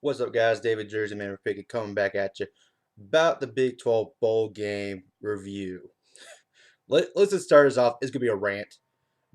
What's up, guys? David Jersey Man Pickett coming back at you about the Big 12 bowl game review. Let's just start us off. It's gonna be a rant.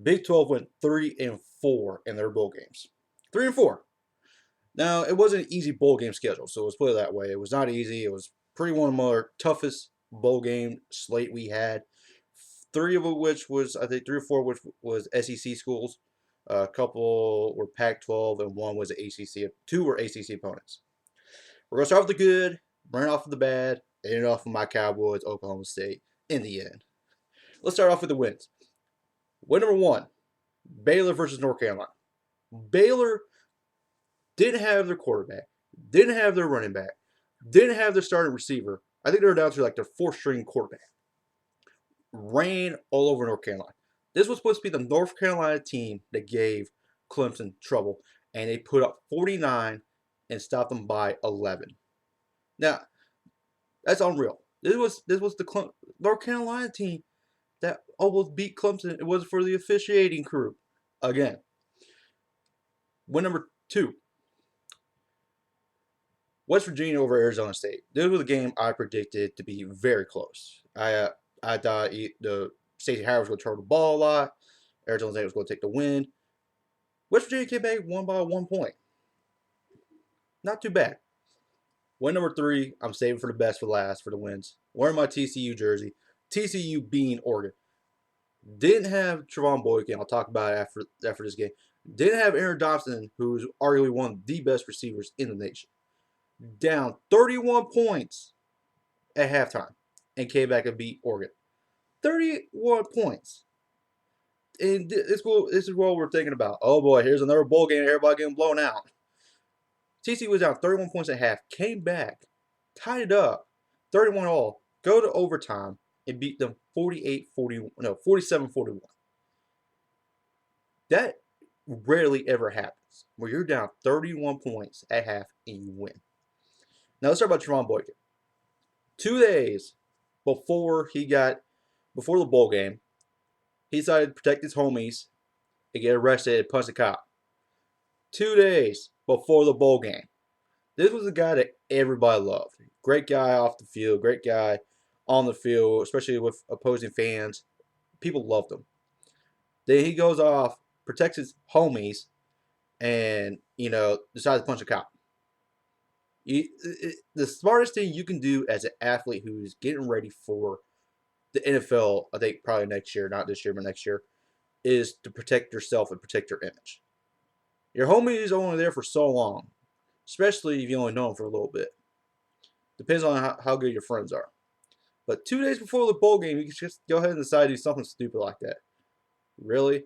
Big 12 went 3-4 in their bowl games. 3-4. Now it wasn't an easy bowl game schedule, so let's put it that way. It was not easy. It was pretty one of our toughest bowl game slate we had. Three of which was I think 3 or 4 which was SEC schools. A couple were Pac-12 and one was ACC. Two were ACC opponents. We're gonna start with the good, burn off with the bad, and end off with my Cowboys, Oklahoma State in the end. Let's start off with the wins. Win number one, Baylor versus North Carolina. Baylor didn't have their quarterback, didn't have their running back, didn't have their starting receiver. I think they were down to like their fourth string quarterback. Ran all over North Carolina. This was supposed to be the North Carolina team that gave Clemson trouble, and they put up 49 and stopped them by 11. Now, that's unreal. This was the North Carolina team that almost beat Clemson. It was for the officiating crew. Again, win number two, West Virginia over Arizona State. This was a game I predicted to be very close. I thought the Stacey Howard was going to throw the ball a lot. Arizona State was going to take the win. West Virginia came back won by 1 point. Not too bad. Win number three, I'm saving for the best for last for the wins. Wearing my TCU jersey. TCU being Oregon. Didn't have Trevon Boykin. I'll talk about it after this game. Didn't have Aaron Dobson, who's arguably one of the best receivers in the nation. Down 31 points at halftime and came back and beat Oregon. 31 points. And this is what we're thinking about. Oh boy, here's another bowl game. Everybody getting blown out. TCU was down 31 points at half, came back, tied it up, 31 all, go to overtime, and beat them 47-41. That rarely ever happens, where you're down 31 points at half and you win. Now let's talk about Trevon Boykin. 2 days before the bowl game, he decided to protect his homies and get arrested and punch the cop. 2 days before the bowl game. This was a guy that everybody loved. Great guy off the field, great guy on the field, especially with opposing fans. People loved him. Then he goes off, protects his homies, and, decides to punch a cop. The smartest thing you can do as an athlete who's getting ready for the NFL, I think probably next year, not this year, but next year, is to protect yourself and protect your image. Your homie is only there for so long, especially if you only know him for a little bit. Depends on how good your friends are. But 2 days before the bowl game, you can just go ahead and decide to do something stupid like that. Really?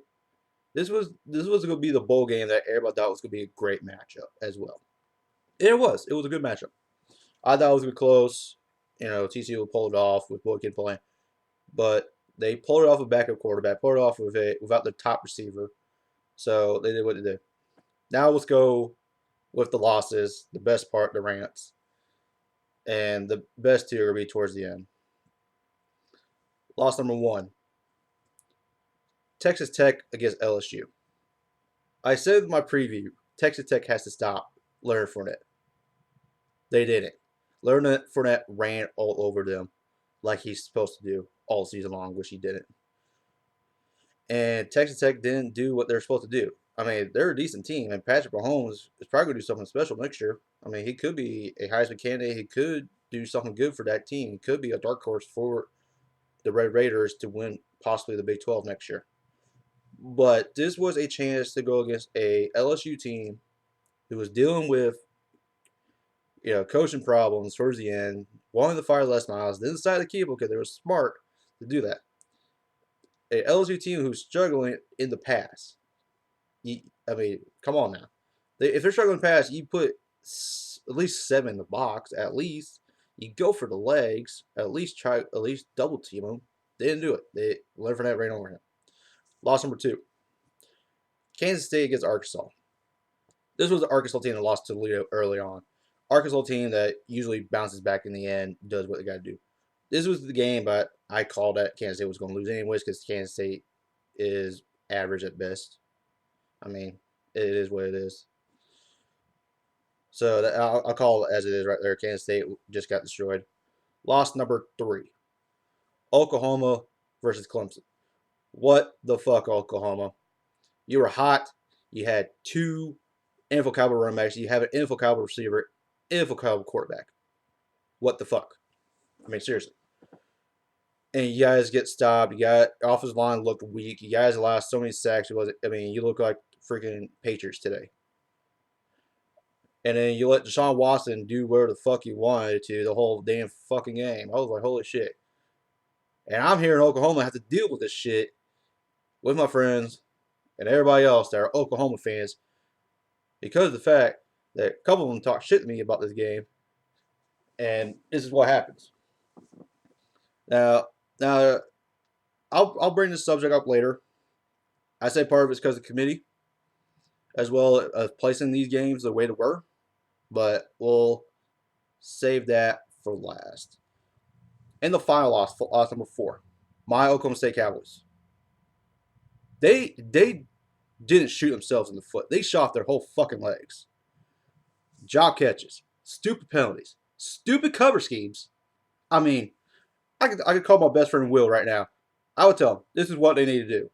This was going to be the bowl game that everybody thought was going to be a great matchup as well. And it was. It was a good matchup. I thought it was going to be close. TCU would pull it off with Boykin playing. But they pulled it off with a backup quarterback, pulled it off without the top receiver. So they did what they did. Now let's go with the losses, the best part, the rants. And the best two are going to be towards the end. Loss number one, Texas Tech against LSU. I said in my preview, Texas Tech has to stop Leonard Fournette. They didn't. Leonard Fournette ran all over them like he's supposed to do all season long, which he didn't. And Texas Tech didn't do what they're supposed to do. I mean, they're a decent team, and Patrick Mahomes is probably going to do something special next year. I mean, he could be a Heisman candidate. He could do something good for that team. He could be a dark horse for the Red Raiders to win possibly the Big 12 next year. But this was a chance to go against a LSU team who was dealing with, coaching problems towards the end, wanting to fire Les Miles, then decided to keep him because they were smart to do that. A LSU team who's struggling in the pass. I mean, come on now. If they're struggling to pass, you put at least 7 in the box, at least. You go for the legs, at least double team them. They didn't do it. Leonard Fournette ran over him. Loss number 2, Kansas State against Arkansas. This was the Arkansas team that lost to Toledo early on. Arkansas team that usually bounces back in the end, does what they got to do. This was the game, but I called that Kansas State was going to lose anyways because Kansas State is average at best. I mean, it is what it is. So I'll call it as it is right there. Kansas State just got destroyed. Loss number 3. Oklahoma versus Clemson. What the fuck, Oklahoma? You were hot. You had 2 NFL caliber running backs. You have an NFL caliber receiver, NFL caliber quarterback. What the fuck? I mean, seriously. And you guys get stopped. You got offensive line looked weak. You guys lost so many sacks. It was, I mean, you look like freaking Patriots today. And then you let Deshaun Watson do whatever the fuck he wanted to the whole damn fucking game. I was like, holy shit. And I'm here in Oklahoma, I have to deal with this shit with my friends and everybody else that are Oklahoma fans because of the fact that a couple of them talk shit to me about this game. And this is what happens. Now, I'll bring this subject up later. I say part of it's because of the committee, as well as placing these games the way they were. But we'll save that for last. And the final loss number 4, my Oklahoma State Cowboys. They didn't shoot themselves in the foot. They shot their whole fucking legs. Job catches, stupid penalties, stupid cover schemes. I mean, I could call my best friend Will right now. I would tell him this is what they need to do.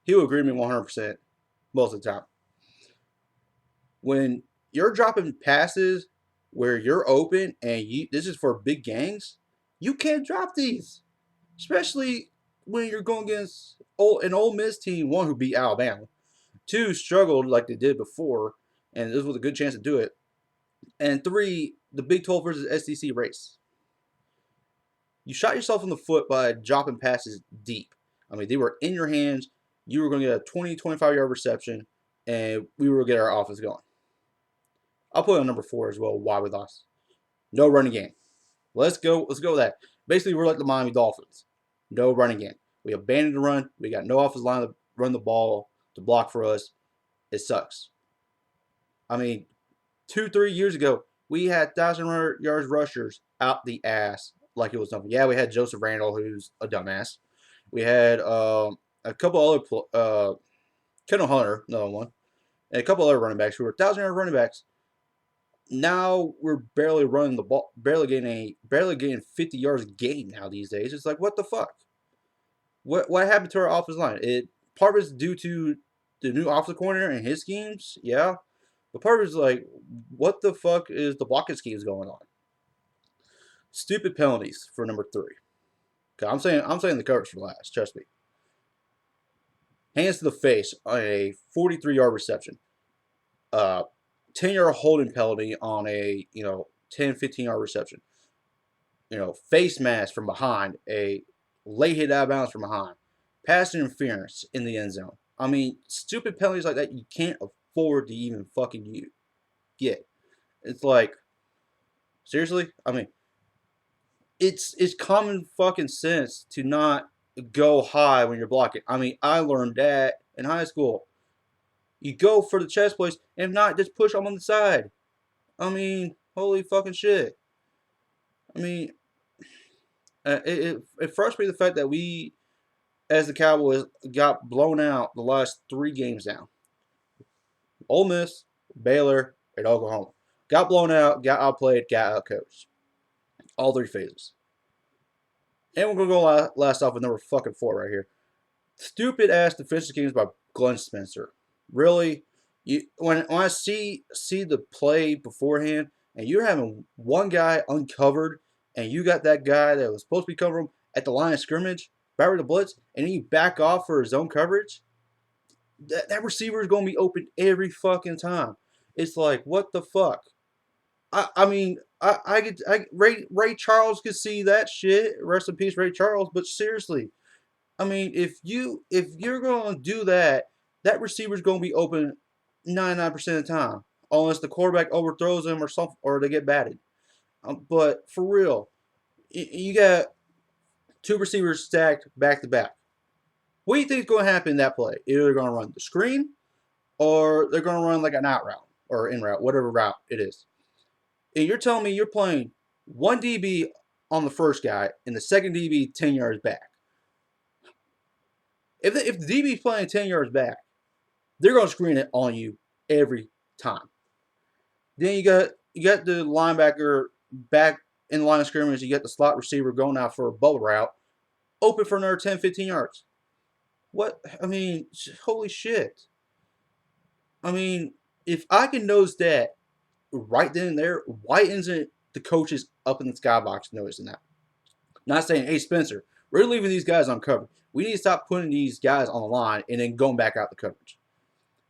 He will agree with me 100% most of the time. When you're dropping passes where you're open and this is for big gangs, you can't drop these. Especially when you're going against an Ole Miss team, 1 who beat Alabama, 2 struggled like they did before, and this was a good chance to do it, and 3, the Big 12 versus SEC race. You shot yourself in the foot by dropping passes deep. I mean, they were in your hands. You were going to get a 20, 25-yard reception, and we were going to get our offense going. I'll put it on number 4 as well, why we lost. No running game. Let's go with that. Basically, we're like the Miami Dolphins. No running game. We abandoned the run. We got no offensive line to run the ball to block for us. It sucks. I mean, 2-3 years ago, we had 1,000 yards rushers out the ass like it was nothing. Yeah, we had Joseph Randall, who's a dumbass. We had a couple other, Kendall Hunter, another one, and a couple other running backs who were 1,000-yard running backs. Now we're barely running the ball, barely getting 50 yards a game now these days. It's like, what the fuck? What happened to our offensive line? Part of it's due to the new offensive coordinator and his schemes, yeah. But part of it's like, what the fuck is the blocking schemes going on? Stupid penalties for number 3. Okay, I'm saying the coverage for last. Trust me. Hands to the face on a 43-yard reception. 10-yard holding penalty on a 10, 15-yard reception. Face mask from behind, a late hit out of bounds from behind, pass interference in the end zone. I mean, stupid penalties like that you can't afford to even fucking get. It's like, seriously? I mean, it's common fucking sense to not go high when you're blocking. I mean, I learned that in high school. You go for the chest plays, and if not, just push them on the side. I mean, holy fucking shit. I mean, it frustrates me the fact that we, as the Cowboys, got blown out the last 3 games now. Ole Miss, Baylor, and Oklahoma. Got blown out, got outplayed, got outcoached. All 3 phases. And we're going to go last off with number fucking 4 right here. Stupid ass defensive games by Glenn Spencer. Really? When I see the play beforehand, and you're having one guy uncovered, and you got that guy that was supposed to be covering him at the line of scrimmage, back with the blitz, and then you back off for his own coverage, that receiver is going to be open every fucking time. It's like, what the fuck? I mean, Ray Charles could see that shit. Rest in peace, Ray Charles. But seriously, I mean, if you're going to do that, that receiver's going to be open 99% of the time, unless the quarterback overthrows him or something, or they get batted. But for real, you got 2 receivers stacked back to back. What do you think is going to happen in that play? Either they're going to run the screen, or they're going to run like an out route or in route, whatever route it is. And you're telling me you're playing 1 DB on the first guy and the second DB 10 yards back. If the DB is playing 10 yards back, they're going to screen it on you every time. Then you got you got the linebacker back in the line of scrimmage. You got the slot receiver going out for a bowl route, open for another 10, 15 yards. What? I mean, holy shit. I mean, if I can notice that right then and there, why isn't the coaches up in the skybox noticing that? Not saying, hey, Spencer, we're leaving these guys uncovered. We need to stop putting these guys on the line and then going back out the coverage.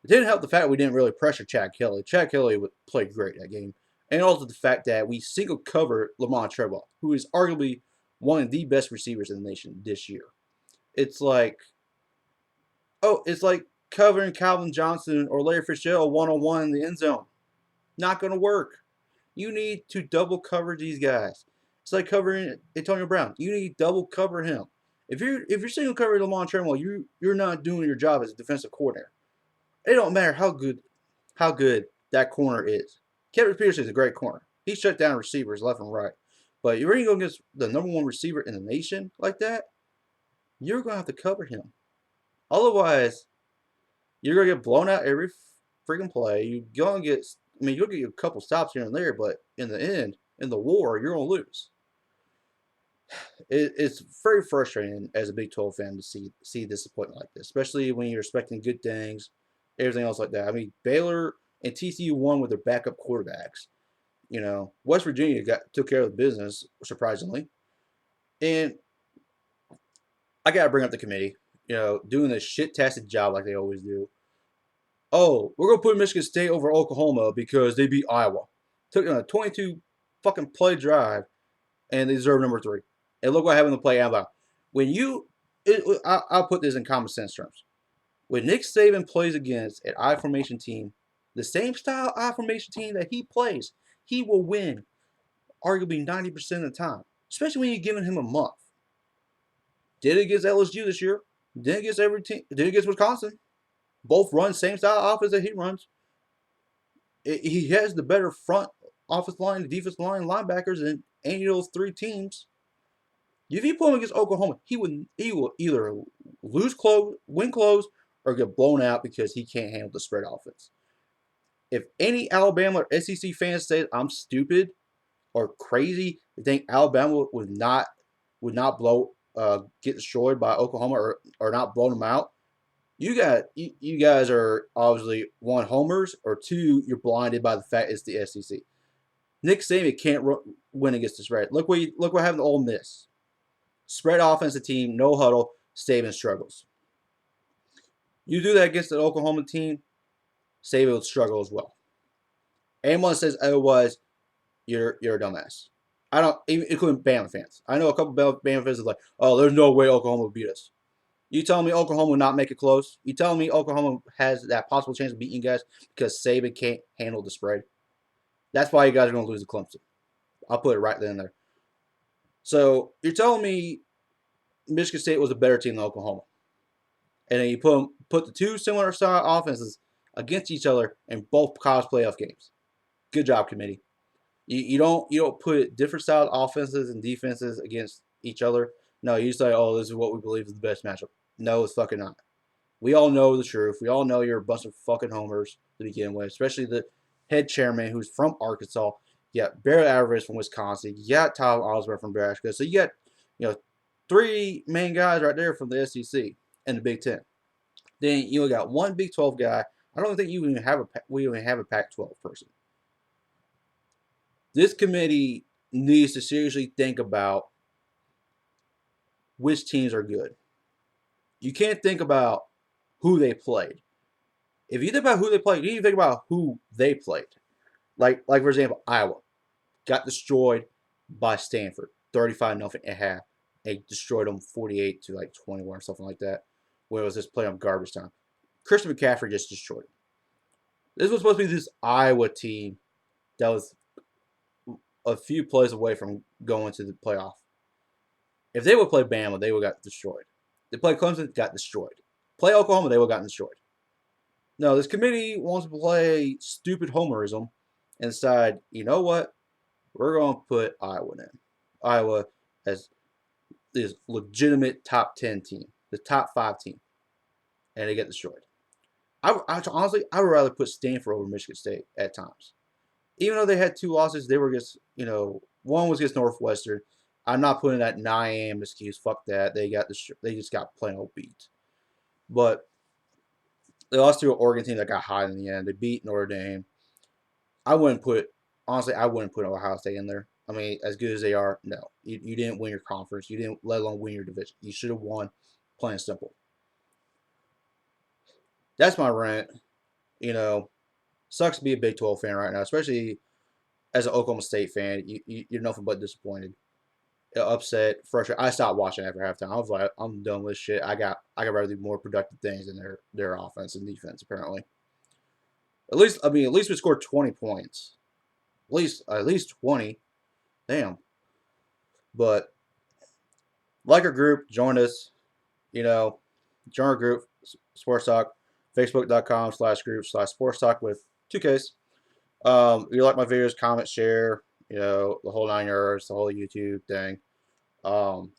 It didn't help the fact that we didn't really pressure Chad Kelly. Chad Kelly played great that game. And also the fact that we single covered Lamont Treadwell, who is arguably one of the best receivers in the nation this year. It's like, it's like covering Calvin Johnson or Larry Fitzgerald one-on-one in the end zone. Not going to work. You need to double cover these guys. It's like covering Antonio Brown. You need to double cover him. If you're single covering Lamont Treadwell, you're not doing your job as a defensive coordinator. It don't matter how good that corner is. Kevin Peterson is a great corner. He shut down receivers left and right. But you're going to go against the number one receiver in the nation like that, you're going to have to cover him. Otherwise, you're going to get blown out every freaking play. You'll get a couple stops here and there, but in the end, in the war, you're going to lose. It's very frustrating as a Big 12 fan to see disappointment like this, especially when you're expecting good things, everything else like that. I mean, Baylor and TCU won with their backup quarterbacks. West Virginia took care of the business, surprisingly. And I got to bring up the committee, doing this shit-tastic job like they always do. Oh, we're going to put Michigan State over Oklahoma because they beat Iowa. Took on a 22 fucking play drive, and they deserve number 3. And look what happened to play Alabama. I'll put this in common sense terms. When Nick Saban plays against an I formation team, the same style I formation team that he plays, he will win arguably 90% of the time, especially when you're giving him a month. Did it against LSU this year. Did it against every team. Did it against Wisconsin. Both run same style offense that he runs. He has the better front offensive line, defensive line, linebackers than any of those 3 teams. If you put him against Oklahoma, he will either win close, or get blown out because he can't handle the spread offense. If any Alabama or SEC fans say I'm stupid or crazy to think Alabama would not get destroyed by Oklahoma or not blow them out, you guys are obviously 1, homers, or 2, you're blinded by the fact it's the SEC. Nick Saban can't win against the spread. Look what happened to Ole Miss. Spread offensive team, no huddle, Saban struggles. You do that against an Oklahoma team, Saban would struggle as well. Anyone says otherwise, you're a dumbass. I don't, even including Bama fans. I know a couple Bama fans are like, oh, there's no way Oklahoma will beat us. You telling me Oklahoma will not make it close? You telling me Oklahoma has that possible chance of beating you guys because Saban can't handle the spread? That's why you guys are going to lose to Clemson. I'll put it right there and there. So you're telling me Michigan State was a better team than Oklahoma, and then you put the 2 similar style offenses against each other in both college playoff games. Good job, committee. You don't put different style offenses and defenses against each other. No, you say, oh, this is what we believe is the best matchup. No, it's fucking not. We all know the truth. We all know you're a bunch of fucking homers to begin with, especially the head chairman who's from Arkansas. You got Barrett Alvarez from Wisconsin. You got Tom Osborne from Nebraska. So you got 3 main guys right there from the SEC and the Big Ten. Then you got 1 Big 12 guy. I don't think we even have a Pac-12 person. This committee needs to seriously think about which teams are good. You can't think about who they played. If you think about who they played, you need to think about who they played. Like for example, Iowa got destroyed by Stanford, 35-0 at half. They destroyed them 48 to 21 or something like that. Where it was just playing on garbage time. Christian McCaffrey just destroyed them. This was supposed to be this Iowa team that was a few plays away from going to the playoff. If they would play Bama, they would have got destroyed. They played Clemson, got destroyed. Play Oklahoma, they would have gotten destroyed. No, this committee wants to play stupid homerism and decide, you know what? We're going to put Iowa in. Iowa as this legitimate top 10 team, the top 5 team, and they get destroyed. Honestly, I would rather put Stanford over Michigan State at times. even though they had two losses, they were just, one was against Northwestern. I'm not putting that 9 a.m. excuse. Fuck that. They just got plain old beat. But they lost to an Oregon team that got hot in the end. They beat Notre Dame. I wouldn't put honestly. I wouldn't put Ohio State in there. I mean, as good as they are, no, you didn't win your conference. You didn't, let alone win your division. You should have won. Plain and simple. That's my rant. You know, sucks to be a Big 12 fan right now, especially as an Oklahoma State fan. You're nothing but disappointed, upset, frustrated. I stopped watching after halftime. I was like, I'm done with this shit. I got rather do more productive things in their offense and defense. Apparently, at least we scored 20 points. At least 20. Damn. But like our group, join us. You know, join our group, Sports Talk, Facebook.com/group/Sports Talk with 2Ks. If you like my videos, comment, share, the whole 9 yards, the whole YouTube thing. Um,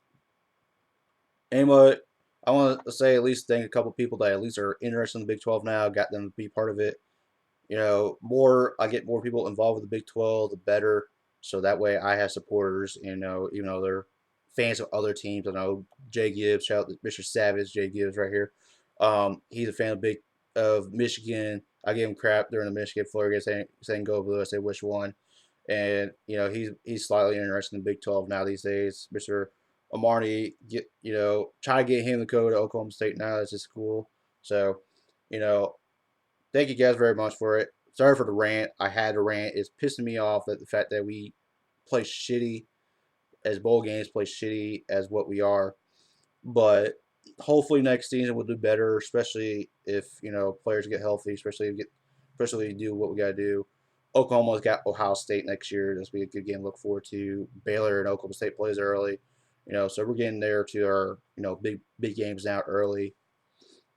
anyway, I want to say at least thank a couple people that at least are interested in the Big 12 now, got them to be part of it. I get more people involved with the Big 12, the better. So that way I have supporters, even though they're fans of other teams. I know Jay Gibbs, shout out to Mr. Savage, Jay Gibbs right here. He's a fan of Michigan. I gave him crap during the Michigan Florida game, saying go blue. I say which one, and he's slightly interested in the Big 12 now these days. Mr. Amarni, try to get him to go to Oklahoma State now. That's just cool. So, you know, thank you guys very much for it. Sorry for the rant. I had to rant. It's pissing me off that the fact that we play shitty as bowl games, play shitty as what we are. But hopefully next season we'll do better, especially if players get healthy, especially do what we got to do. Oklahoma's got Ohio State next year. This will be a good game to look forward to. Baylor and Oklahoma State plays early, so we're getting there to our big games now early.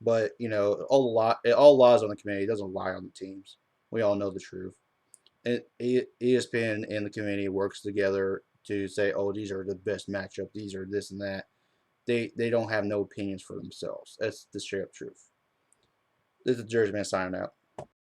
But it all lies on the committee. It doesn't lie on the teams. We all know the truth. And ESPN and the committee works together to say, oh, these are the best matchup. These are this and that. They don't have no opinions for themselves. That's the straight up truth. This is Jersey Man signing out.